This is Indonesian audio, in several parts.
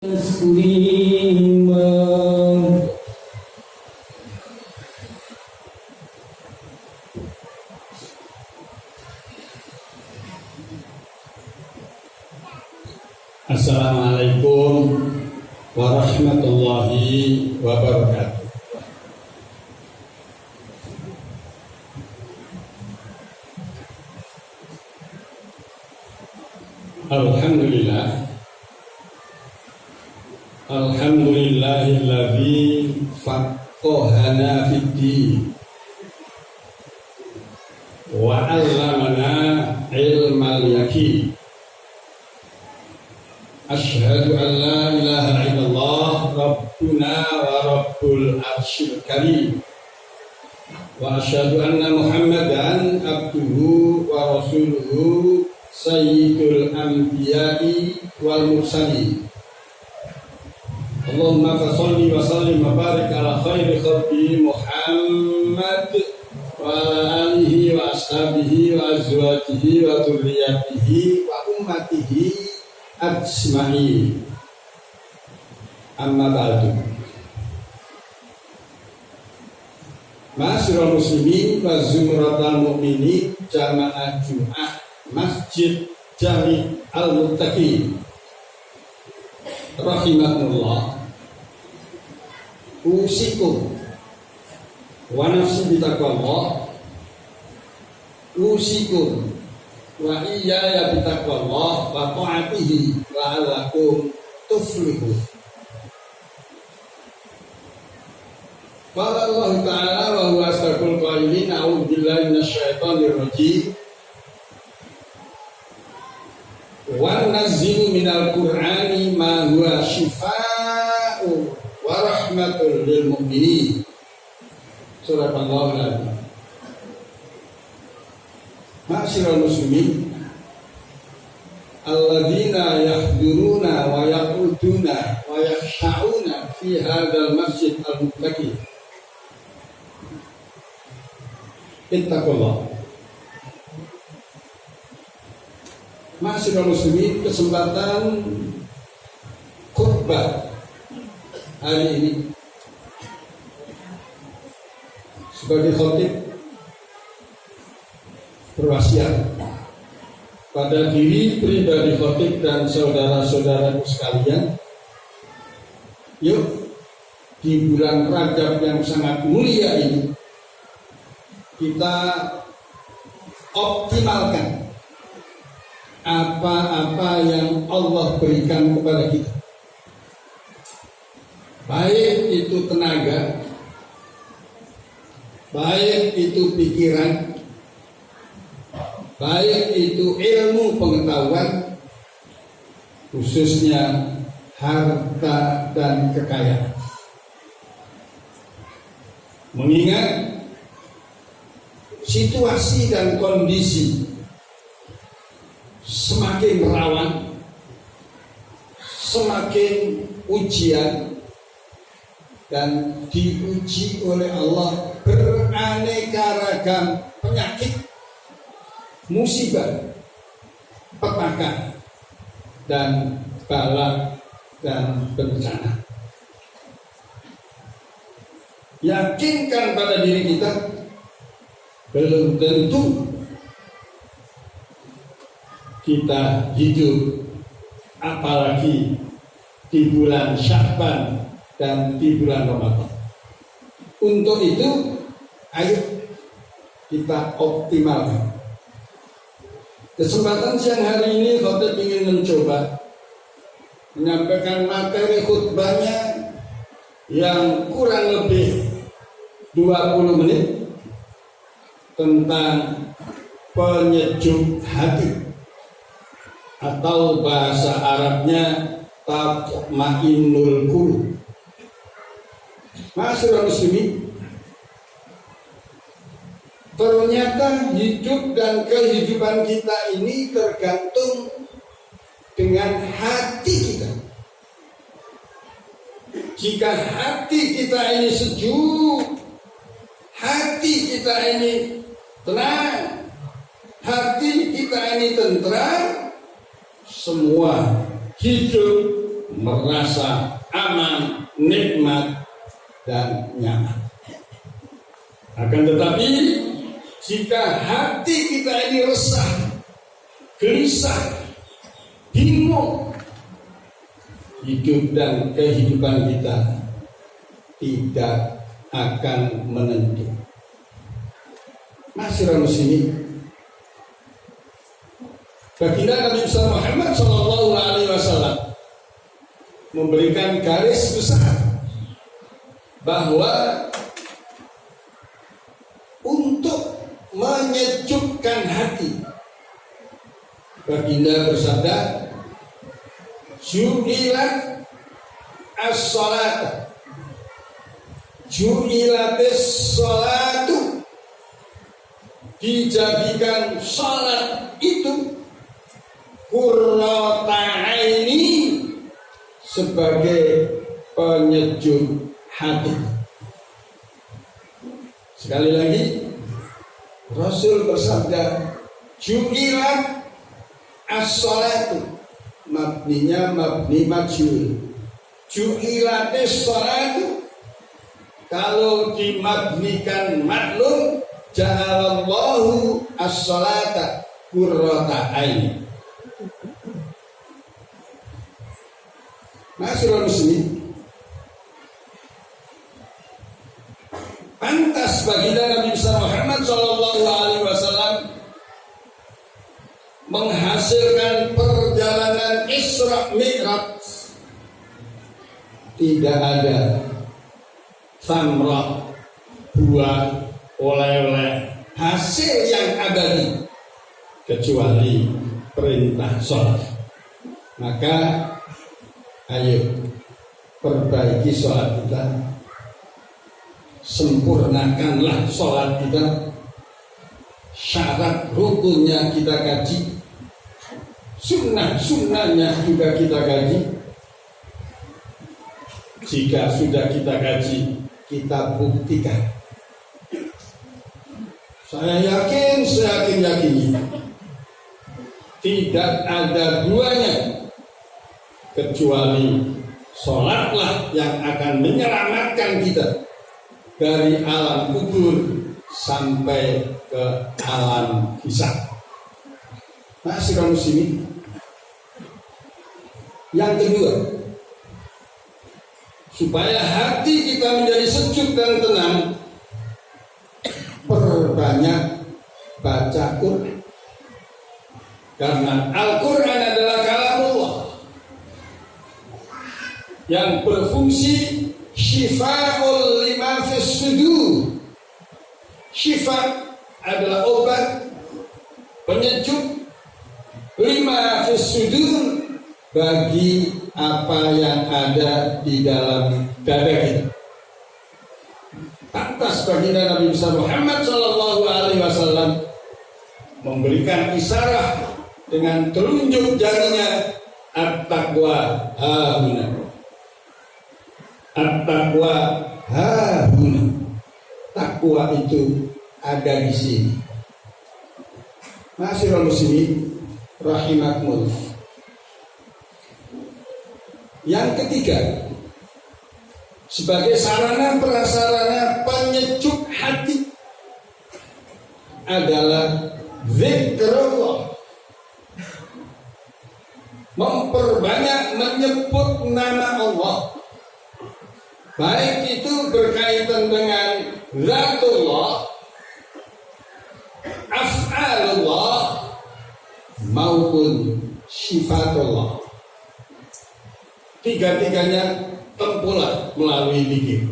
تسليما. Assalamualaikum warahmatullahi wabarakatuh. Alhamdulillah. Alhamdulillahilladzi faqqahana fid-din wa 'allamana ilmal yaqin. Asyhadu an la ilaha illallah rabbuna wa rabbul arsyil karim. Wa asyhadu anna Muhammadan abduhu wa rasuluhu sayyidul anbiya'i wal mursalin. Allahumma fasholli wa sallim wa barik ala khairi khalqi Muhammad wa ala alihi wa ashabihi wa azwajihi wa dzurriyyatihi wa ummatihi ajma'in. Amma ba'du. Ma'asyiral muslimin wa zumratal mu'minin jamaah Jumat Masjid Jami' Al-Muttaqin rahimakumullah. Usikum wa nafsi bitaqwallah. Usikum wa iyaya bitaqwallah wa ta'atihi la'allakum tuflihun. Qala Allah Ta'ala wa huwa asdaqul qailin, a'udzu billahi minasyaitonir rajim. Wa nazzilu minal qur'ani ma huwa shifaa'un wa rahmatun lil mu'minin. Surah Al-Azim. Ma'asyiral muslimin, alladzina yahduruna wa yaquduna wa yakhsha'una fi hadzal masjid al-muttaqin. Ittaqullah. Ma'asyiral muslimin, kesempatan khutbah hari ini sebagai khatib berwasiat pada diri pribadi khatib dan saudara-saudaraku sekalian, yuk di bulan Rajab yang sangat mulia ini kita optimalkan apa-apa yang Allah berikan kepada kita, baik itu tenaga, baik itu pikiran, baik itu ilmu pengetahuan, khususnya harta dan kekayaan. Mengingat situasi dan kondisi semakin rawan, semakin ujian, dan diuji oleh Allah beraneka ragam penyakit, musibah, petaka, dan bala dan bencana. Yakinkan pada diri kita, belum tentu kita hidup apalagi di bulan Sya'ban dan di bulan Ramadan. Untuk itu, ayo kita optimalkan. Kesempatan siang hari ini khatib ingin mencoba menyampaikan materi khutbahnya yang kurang lebih 20 menit tentang penyejuk hati, atau bahasa Arabnya tatma'innul qulub. Ma'asyiral muslimin, ternyata hidup dan kehidupan kita ini tergantung dengan hati kita. Jika hati kita ini sejuk, hati kita ini tenang, hati kita ini tentram, semua hidup merasa aman, nikmat, dan nyaman. Akan tetapi jika hati kita ini resah, gelisah, bingung, hidup dan kehidupan kita tidak akan menentu. Masyarakat muslimin, baginda Nabi Muhammad SAW memberikan garis besar bahwa untuk menyejukkan hati, baginda bersabda, ju'ilat as-salat, ju'ilatis salatu, dijadikan salat itu qurrata aini, sebagai penyejuk hati. Sekali lagi, Rasul bersabda, ju'ilat as-salatu, mabninya mabni majhul, ju'ilatis salatu, kalau dimabnikan maklum, ja'alallahu as-salata qurrata aini. Masyarakat muslimin, pantas baginda Nabi Muhammad SAW menghasilkan perjalanan Isra Mi'raj. Tidak ada samrah, buah, oleh-oleh, hasil yang abadi kecuali perintah sholat. Maka ayo perbaiki sholat kita, sempurnakanlah sholat kita, syarat rukunnya kita kaji, sunnah-sunnahnya juga kita kaji. Jika sudah kita kaji, kita buktikan. Saya yakin, seyakin-yakinnya, tidak ada duanya kecuali sholatlah yang akan menyelamatkan kita dari alam kubur sampai ke alam hisab. Masih kaum muslimin. Yang kedua, supaya hati kita menjadi sejuk dan tenang, perbanyak baca Quran. Karena Al-Quran adalah kalamullah yang berfungsi syifa'ul lima fis sudur. Syifa adalah obat, penyejuk, lima fis sudur, bagi apa yang ada di dalam dada kita. Pantas baginda Nabi Muhammad SAW memberikan isyarat dengan telunjuk jarinya, at-taqwa hahuna, at-taqwa hahuna, takwa itu ada di sini. Masyaallah muslimin rahimakumullah. Yang ketiga, sebagai sarana prasarana penyejuk hati adalah zikrullah, memperbanyak menyebut nama Allah, baik itu berkaitan dengan zatullah, af'alullah, maupun sifatullah. Tiga-tiganya tempulah melalui zikir.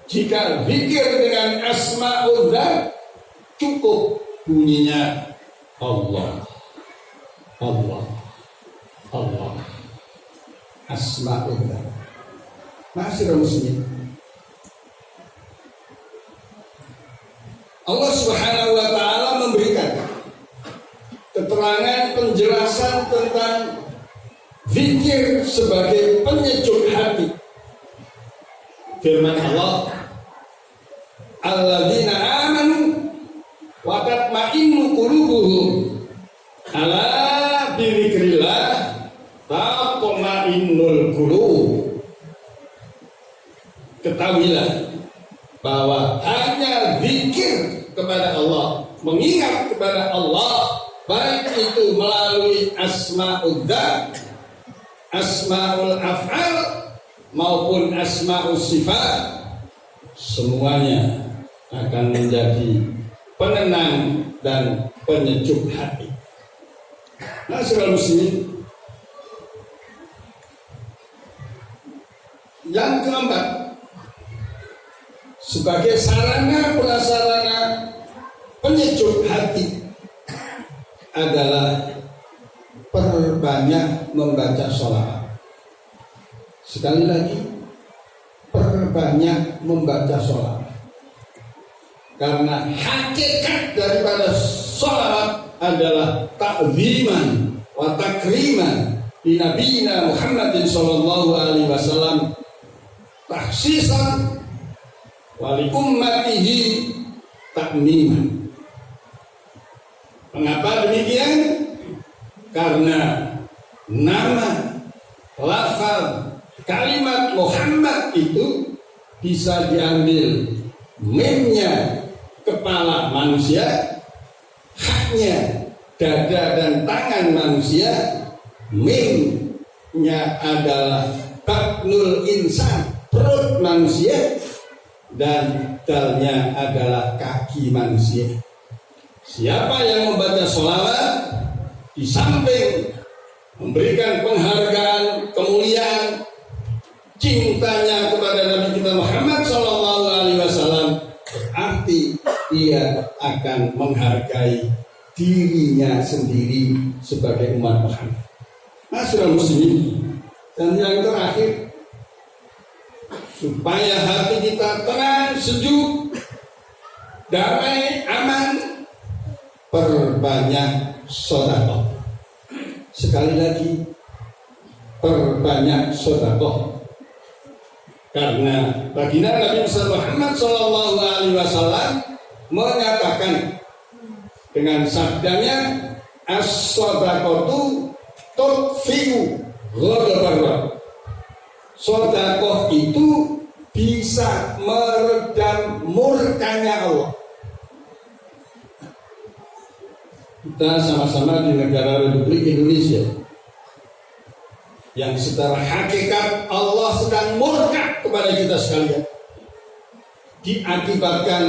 Jika zikir dengan asma'ullah, cukup bunyinya Allah, Allah, Allah, asma'ullah. Masyaallah muslimin, Allah Subhanahu wa ta'ala memberikan keterangan penjelasan tentang zikir sebagai penyejuk hati. Firman Allah, alladzina amanu wa tatma'innu qulubuhum ala bi dzikrillah taqul syu'nul qulub. Ketahuilah bahwa hanya zikir kepada Allah, mengingat kepada Allah, baik itu melalui asma'ul dzat, asma'ul af'al maupun asma'ul sifat, semuanya akan menjadi penenang dan penyejuk hati. Masyaallah muslimin. Yang keempat, sebagai sarana prasarana penyejuk hati adalah perbanyak membaca sholawat. Sekali lagi, perbanyak membaca sholawat. Karena hakikat daripada sholawat adalah ta'ziman wa takriman di Nabi Muhammad sallallahu alaihi wasallam, tahsisan wali ummatihi takmiman. Mengapa demikian? Karena nama, lafaz, kalimat Muhammad itu bisa diambil mimnya kepala manusia, haknya dada dan tangan manusia, mimnya adalah batnul insan, perut manusia, dan dalnya adalah kaki manusia. Siapa yang membaca sholawat, di samping memberikan penghargaan, kemuliaan, cintanya kepada Nabi kita Muhammad sallallahu alaihi wasallam, berarti dia akan menghargai dirinya sendiri sebagai umat Muhammad. Masyaallah muslimin. Dan yang terakhir, supaya hati kita tenang, sejuk, damai, aman, perbanyak sedekah. Sekali lagi, perbanyak sedekah. Karena baginda Nabi Muhammad sallallahu alaihi wasallam menyatakan dengan sabdanya, as-shadaqatu tudfi'u ghadabar. Sedekah itu bisa meredam murkanya Allah. Kita sama-sama di negara Republik Indonesia yang secara hakikat Allah sedang murka kepada kita sekalian, diakibatkan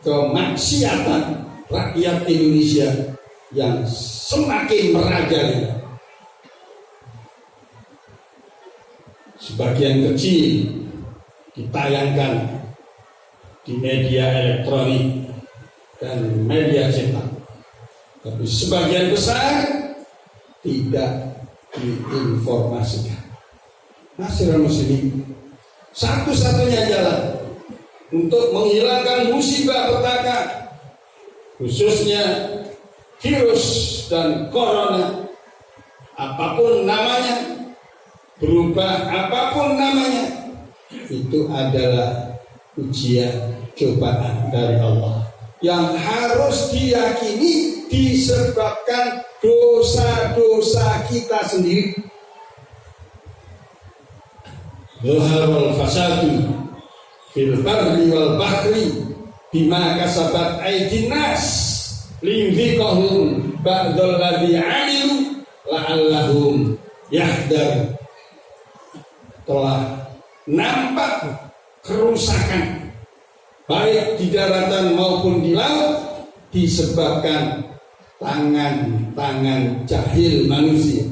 kemaksiatan rakyat Indonesia yang semakin merajalela. Sebagian kecil ditayangkan di media elektronik dan media cetak, tapi sebagian besar tidak diinformasikan. Masyaallah muslimin, satu-satunya jalan untuk menghilangkan musibah petaka, khususnya virus dan corona, apapun namanya, berubah apapun namanya, itu adalah ujian, cobaan dari Allah yang harus diyakini disebabkan dosa-dosa kita sendiri. Zaharul fasadu fil barri wal bahri bima kasabat aydin nas liyudhiqahum ba'dal ladzi 'amilu la'allahum yahdar. Telah nampak kerusakan baik di daratan maupun di laut disebabkan tangan-tangan jahil manusia,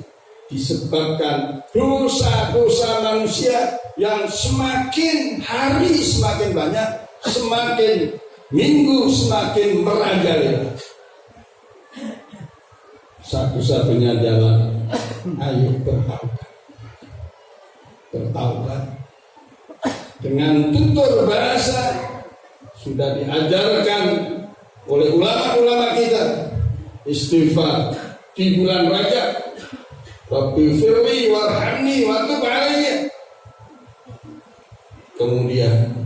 disebabkan dosa-dosa manusia yang semakin hari semakin banyak, semakin minggu semakin merajalela. Satu-satunya jalan, ayo bertaubat dengan tutur bahasa sudah diajarkan oleh ulama-ulama kita. Istighfar di bulan Rajab, Rabbi firli warhamni wa tub alayya. Kemudian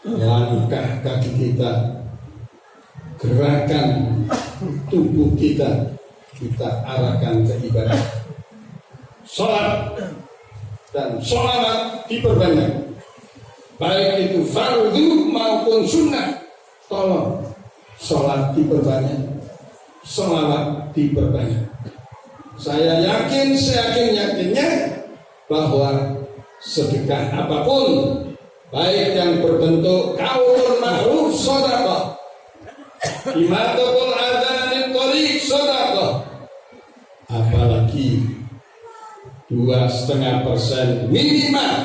langkah kaki kita, gerakan tubuh kita kita arahkan ke ibadah. Sholat dan sholawat diperbanyak, baik itu fardu maupun sunnah. Tolong sholat diperbanyak, sholawat diperbanyak. Saya yakin, seyakin-yakinnya bahwa sedekah apapun, baik yang berbentuk qaulun ma'ruf shadaqah, imatul adzanin thariq shadaqah, apalagi 2,5% minimal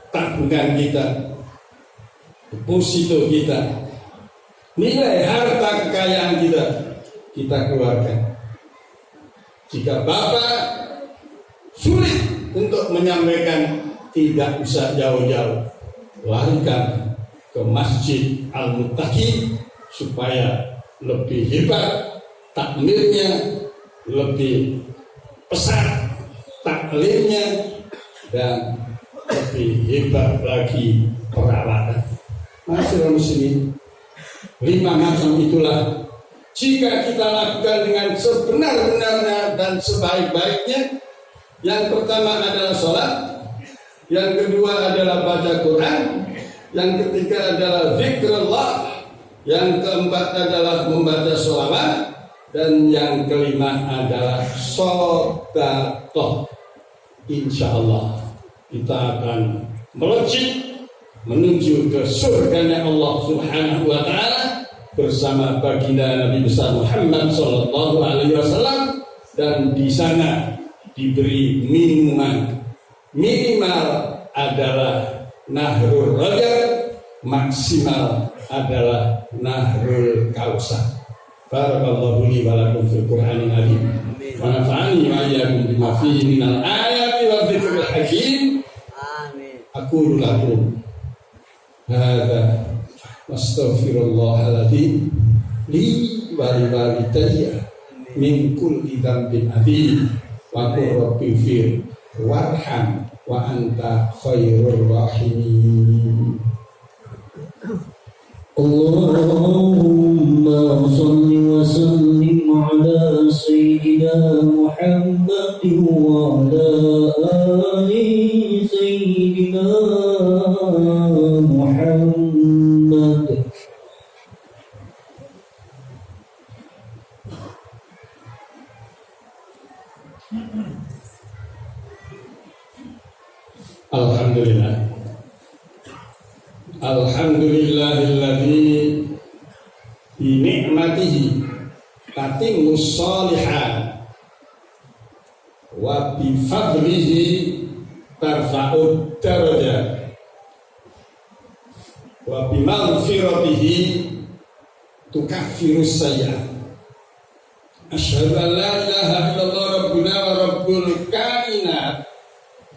tabungan kita, deposito kita, nilai harta kekayaan kita keluarkan. Jika Bapak sulit untuk menyampaikan, tidak usah jauh-jauh, larikan ke Masjid Al-Muttaqin supaya lebih hebat takmirnya, lebih pesat taklimnya, dan lebih hebat lagi perawatan. Masyarakat muslimin, 5 macam itulah jika kita lakukan dengan sebenar-benarnya dan sebaik-baiknya. Yang pertama adalah sholat, yang kedua adalah baca Quran, yang ketiga adalah zikrullah, yang keempat adalah membaca sholawat, dan yang kelima adalah sedekah. Insya Allah kita akan melejit menuju ke surganya Allah Subhanahu wa Ta'ala bersama baginda Nabi besar Muhammad Sallallahu Alaihi Wasallam, dan di sana diberi minuman minimal adalah Nahrul Rajab, maksimal adalah Nahrul Kausar. Barakallahu li wa lakum fil Qur'anil azim. Wa nafa'ani wa iyyakum bima fihi minal ayati wa dzikril hakim. Amin. Aqulu lakum hadza wastaghfirullahal-azim li wa li walidayya min kulli dhanbin adzim. Wa qur rabbi fir warham wa anta khairur rahimin. Allahumma salli wa sallim ala sayyidina Muhammadin wa ala ali sayyidina Muhammad. Alhamdulillah. Alhamdulillahilladzi bi ni'matihi tatimmus shalihat wa bi fadlihi tarfa'ud darajat wa bi maghfiratihi tukaffirus sayyi'at. Asyhadu an la ilaha illallah rabbuna wa rabbul kainat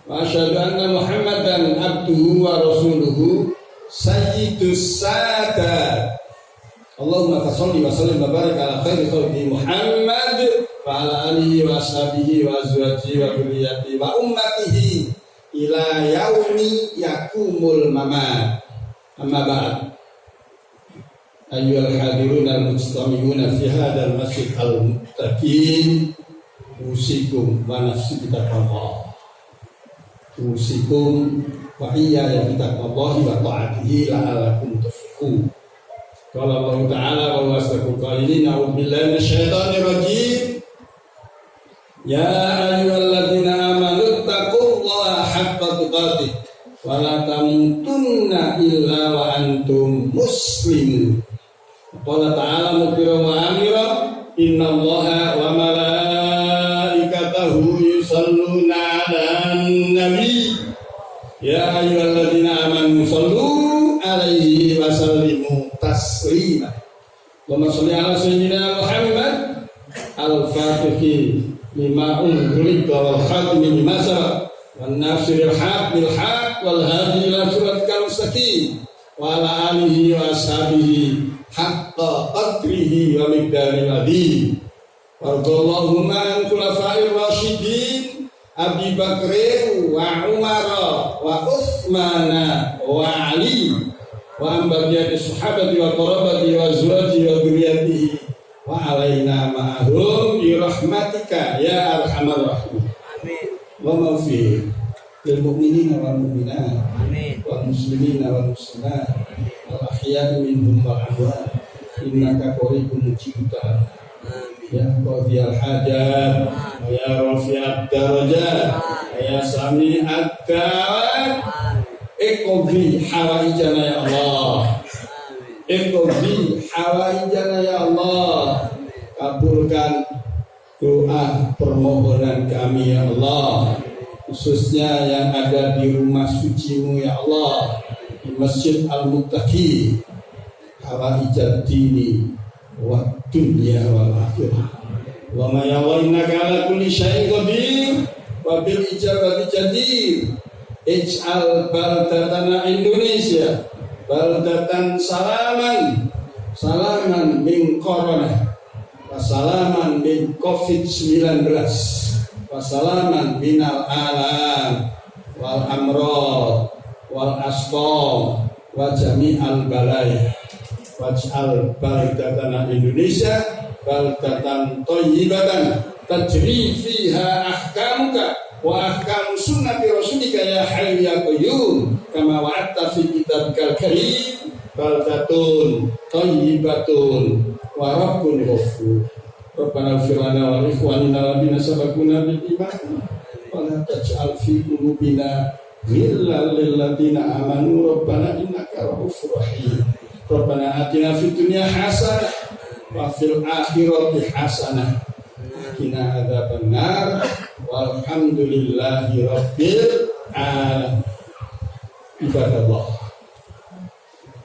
wa asyhadu anna Muhammadan abduhu wa rasuluhu sayyidus sadat. Allahumma shalli wa sallim wa barik ala khairi khalqi Muhammad wa ala alihi wa ashabihi wa azwajihi wa dzurriyyatihi wa ummatihi ila yaumi yakumul mamat. Amma ba'd. Ayyuhal hadirun al-mujtami'una fi hadzal masjid al-muttaqin, usikum wa nafsi bitaqwallah. Usikum wa iyaya bitaqwallahi wa ta'atihi la'allakum tuflihun. Qala Allah Ta'ala wa huwa asdaqul qailin, a'udzu billahi minasyaitonir rajim. Ya ayyuhalladzina amanu taqullaha haqqa tuqatih wa la tamutunna illa wa antum muslimun. Qala ta'ala mukbiran wa amira, innallaha wa malaikatahu yusalluna 'alan nabi ya ayyuhalladzina amanu sallu 'alaihi wa sallimu taslima. Allahumma shalli 'ala sayyidina Muhammad al-fatihi lima unzilta wal khatimi lima sabaq wan nasiril haq bil haq wal hadi ila siratikal mustaqim wa ala alihi wa ashabihi haqqa qadrihi wa miqdaril adhim. Wardallahumma an khulafa'ir rasyidin Abi Bakrin wa Umar wa Utsman wa Ali wa an baqiyati sahabati wa qarabati wa azwaji wa dzurriyyatihi wa alaina ma'ahum bi rahmatika ya arhamar rahimin. Amin. Wa maghfir lil mu'minina wal mu'minat Amin. wal muslimina wal muslimat wal ahya'i minhum wal amwat innaka qaribun mujibud da'wat. Ya qadhiyal hajat wa ya rafi'ad darajat wa ya sami'ad da'wat. Iqdi hawaijana ya Allah. Iqdi hawaijana ya Allah. Kabulkan doa permohonan kami ya Allah, khususnya yang ada di rumah suci-Mu ya Allah, di Masjid Al-Muttaqi, hawaijat dini wa dunya wal akhirah. Wa ma ya Allah innaka ala kulli syai'in qadir wa bil ijabati jadir. Ij'al baldatana Indonesia baldatan salaman min corona wa salaman min COVID-19 wa salaman minal alam wal amrod wal asqam wa jami'al balaya. Waj'al baldatana Indonesia baldatan thayyibatan tajri fiha ahkamuka wa ahkam sunnati rasulika ya hayyu ya qayyum kama wa'adta fi kitabikal karim baldatun thayyibatun wa rabbun ghafur. Rabbana ighfir lana wa li ikhwanina alladziina sabaquna bil iman wa la taj'al fi qulubina ghillan lil ladziina amanu rabbana innaka ra'ufur rahim. Rabbana atina fid dunya hasanah wa fil akhirati hasanah qina adzabannar walhamdulillahi rabbil alamin. Ibadallah,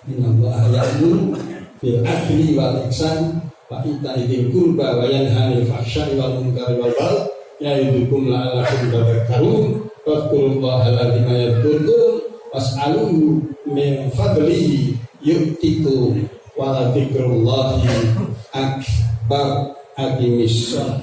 innallaha ya'muru bil adli wal ihsan wa ita'i dzil qurba wa yanha 'anil fahsya'i wal munkari wal baghi ya'idukum la'allakum tadhakkarun. Wadhkurullaha alladzi yadhkurukum was'aluhu min fadlihi yu'tikum wa la dzikrullahi akbar. Aqimis shalah.